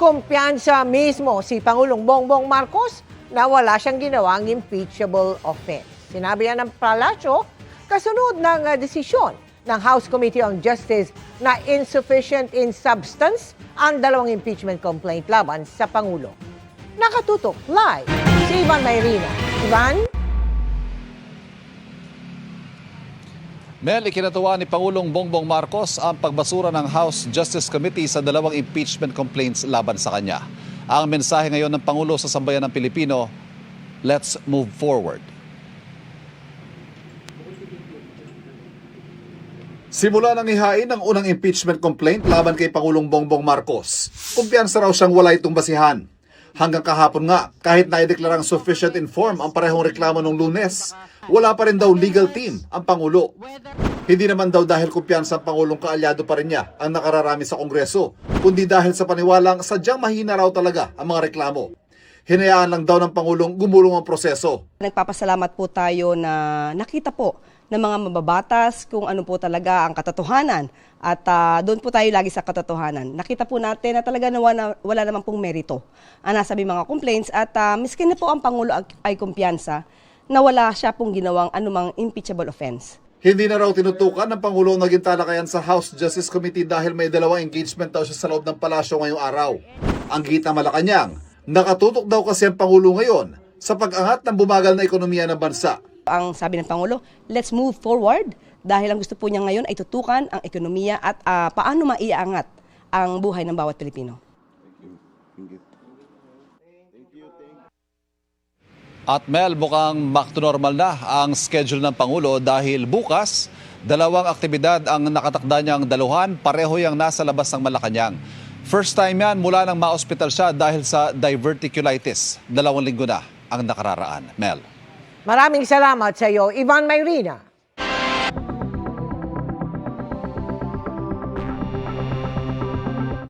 kumpiyansa mismo si Pangulong Bongbong Marcos na wala siyang ginawang impeachable offense. Sinabi yan ng palasyo kasunod ng desisyon ng House Committee on Justice na insufficient in substance ang dalawang impeachment complaint laban sa Pangulo. Nakatutok live si Ivan Mayrina. Ivan? Mel, ikinatuwa ni Pangulong Bongbong Marcos ang pagbasura ng House Justice Committee sa dalawang impeachment complaints laban sa kanya. Ang mensahe ngayon ng Pangulo sa sambayan ng Pilipino, let's move forward. Simula nang ihain ang unang impeachment complaint laban kay Pangulong Bongbong Marcos, kumpiyansa raw siyang wala itong basihan. Hanggang kahapon nga, kahit naideklarang sufficient in form ang parehong reklamo nung Lunes, wala pa rin daw legal team ang Pangulo. Hindi naman daw dahil kumpiyansa ang Pangulong kaalyado pa rin niya ang nakararami sa Kongreso, kundi dahil sa paniwalang sadyang mahina raw talaga ang mga reklamo. Hinayaan lang daw ng Pangulong gumulong ang proseso. Nagpapasalamat po tayo na nakita po ng mga mababatas kung ano po talaga ang katotohanan at doon po tayo lagi sa katotohanan. Nakita po natin na talaga wala naman pong merito ang nasabi mga complaints at miskin na po ang Pangulo ay kumpiyansa na wala siya pong ginawang anumang impeachable offense. Hindi na raw tinutukan ng Pangulo ang naging talakayan sa House Justice Committee dahil may dalawang engagement daw siya sa loob ng palasyo ngayong araw. Ang gitna Malacanang, nakatutok daw kasi ang Pangulo ngayon sa pag-angat ng bumagal na ekonomiya ng bansa. Ang sabi ng Pangulo, let's move forward dahil ang gusto po niya ngayon ay tutukan ang ekonomiya at paano maiangat ang buhay ng bawat Pilipino. At Mel, mukhang back to normal na ang schedule ng Pangulo dahil bukas, dalawang aktibidad ang nakatakda niyang daluhan, pareho yang nasa labas ng Malacanang. First time yan mula nang ma-hospital siya dahil sa diverticulitis. 2 linggo na ang nakararaan. Mel. Maraming salamat sa iyo, Ivan Mayrina.